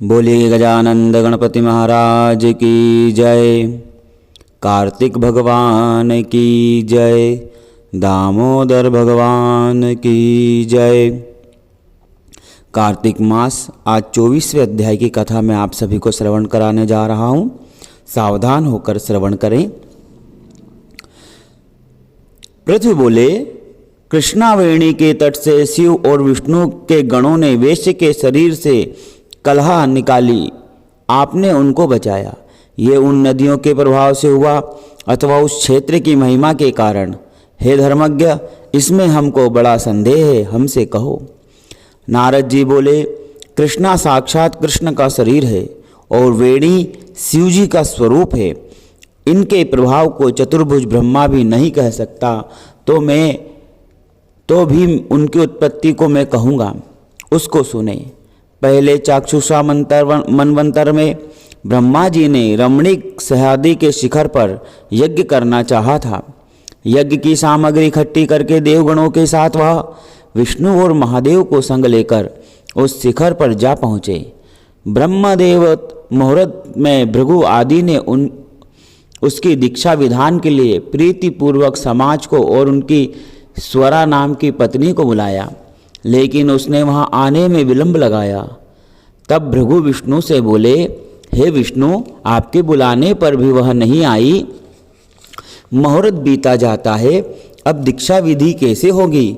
बोलिए गजानंद गणपति महाराज की जय। कार्तिक भगवान की जय। दामोदर भगवान की जय। कार्तिक मास आज 24वें अध्याय की कथा मैं आप सभी को श्रवण कराने जा रहा हूँ। सावधान होकर श्रवण करें। पृथ्वी बोले, कृष्णावेणी के तट से शिव और विष्णु के गणों ने वेश्य के शरीर से कलहा निकाली। आपने उनको बचाया। ये उन नदियों के प्रभाव से हुआ अथवा उस क्षेत्र की महिमा के कारण? हे धर्मज्ञ, इसमें हमको बड़ा संदेह है, हमसे कहो। नारद जी बोले, कृष्णा साक्षात कृष्ण का शरीर है और वेणी शिव जी का स्वरूप है। इनके प्रभाव को चतुर्भुज ब्रह्मा भी नहीं कह सकता, तो भी उनकी उत्पत्ति को मैं कहूँगा। उसको सुने। पहले चाक्षुषा मनवंतर में ब्रह्मा जी ने रमणीक सह्याद्री के शिखर पर यज्ञ करना चाहा था। यज्ञ की सामग्री इकट्ठी करके देवगणों के साथ वह विष्णु और महादेव को संग लेकर उस शिखर पर जा पहुँचे। ब्रह्मदेव मुहूर्त में भृगु आदि ने उसकी दीक्षा विधान के लिए प्रीतिपूर्वक समाज को और उनकी स्वरा नाम की पत्नी को बुलाया, लेकिन उसने वहां आने में विलंब लगाया। तब भृगु विष्णु से बोले, हे विष्णु, आपके बुलाने पर भी वह नहीं आई। मुहूर्त बीता जाता है, अब दीक्षा विधि कैसे होगी?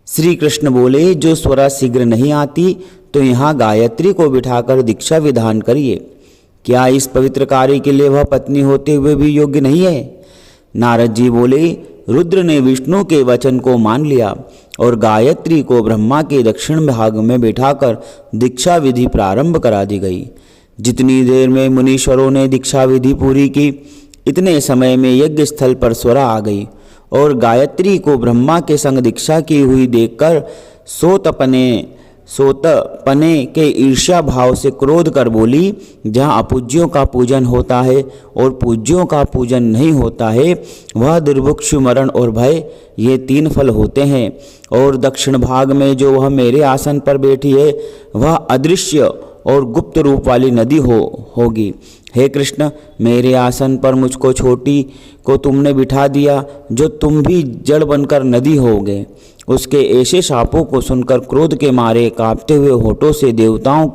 श्री कृष्ण बोले, जो स्वरा शीघ्र नहीं आती तो यहाँ गायत्री को बिठाकर दीक्षा विधान करिए। क्या इस पवित्र कार्य के लिए वह पत्नी होते हुए भी योग्य नहीं है? नारद जी बोले, रुद्र ने विष्णु के वचन को मान लिया और गायत्री को ब्रह्मा के दक्षिण भाग में बिठाकर दीक्षा विधि प्रारंभ करा दी गई। जितनी देर में मुनीश्वरों ने दीक्षा विधि पूरी की, इतने समय में यज्ञ स्थल पर स्वरा आ गई और गायत्री को ब्रह्मा के संग दीक्षा की हुई देखकर सोतपने के ईर्ष्या भाव से क्रोध कर बोली, जहाँ अपूज्यों का पूजन होता है और पूज्यों का पूजन नहीं होता है, वह दुर्भिक्ष, मरण और भय, ये 3 फल होते हैं। और दक्षिण भाग में जो वह मेरे आसन पर बैठी है, वह अदृश्य और गुप्त रूप वाली नदी होगी। हे कृष्ण, मेरे आसन पर मुझको छोटी को तुमने बिठा दिया, जो तुम भी जड़ बनकर नदी होगे। उसके ऐसे शापों को सुनकर क्रोध के मारे कांपते हुए होठों से देवताओं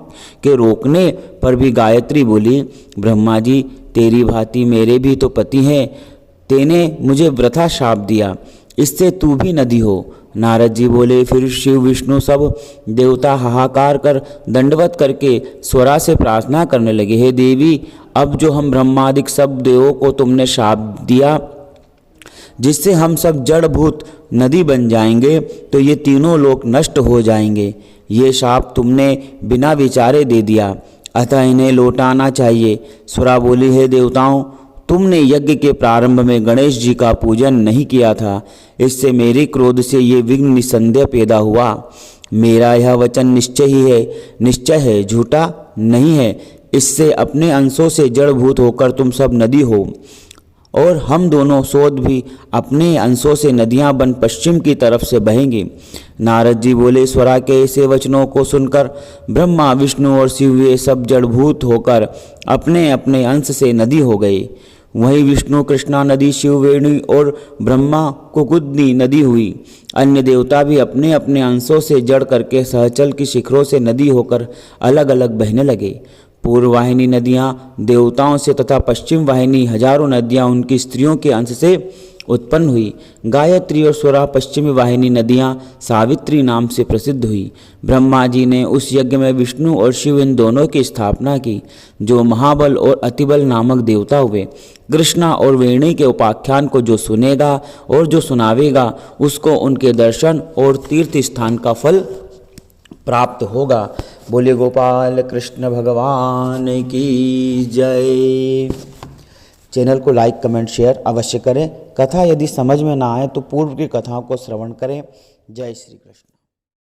के रोकने पर भी गायत्री बोली, ब्रह्मा जी, तेरी भांति मेरे भी तो पति हैं। तेने मुझे वृथा शाप दिया, इससे तू भी नदी हो। नारद जी बोले, फिर शिव विष्णु सब देवता हाहाकार कर दंडवत करके स्वरा से प्रार्थना करने लगे, हे देवी, अब जो हम ब्रह्मादिक सब देवों को तुमने शाप दिया जिससे हम सब जड़भूत नदी बन जाएंगे, तो ये तीनों लोक नष्ट हो जाएंगे। ये शाप तुमने बिना विचारे दे दिया, अतः इन्हें लौटाना चाहिए। स्वरा बोली, हे देवताओं, तुमने यज्ञ के प्रारंभ में गणेश जी का पूजन नहीं किया था, इससे मेरे क्रोध से ये विघ्न निसंदेह पैदा हुआ। मेरा यह वचन निश्चय है, झूठा नहीं है। इससे अपने अंशों से जड़भूत होकर तुम सब नदी हो और हम दोनों सोद भी अपने अंशों से नदियां बन पश्चिम की तरफ से बहेंगी। नारद जी बोले, स्वरा के ऐसे वचनों को सुनकर ब्रह्मा, विष्णु और शिव ये सब जड़भूत होकर अपने अपने अंश से नदी हो गए। वहीं विष्णु कृष्णा नदी, शिव वेणी और ब्रह्मा कुकुदनी नदी हुई। अन्य देवता भी अपने अपने अंशों से जड़ करके सहचल की शिखरों से नदी होकर अलग अलग बहने लगे। पूर्व वाहिनी नदियाँ देवताओं से तथा पश्चिम वाहिनी हजारों नदियाँ उनकी स्त्रियों के अंश से उत्पन्न हुई। गायत्री और स्वरा पश्चिमी वाहिनी नदियाँ सावित्री नाम से प्रसिद्ध हुई। ब्रह्मा जी ने उस यज्ञ में विष्णु और शिव इन दोनों की स्थापना की, जो महाबल और अतिबल नामक देवता हुए। कृष्णा और वेणी के उपाख्यान को जो सुनेगा और जो सुनावेगा, उसको उनके दर्शन और तीर्थ स्थान का फल प्राप्त होगा। बोले गोपाल कृष्ण भगवान की जय। चैनल को लाइक, कमेंट, शेयर अवश्य करें। कथा यदि समझ में ना आए तो पूर्व की कथाओं को श्रवण करें। जय श्री कृष्ण।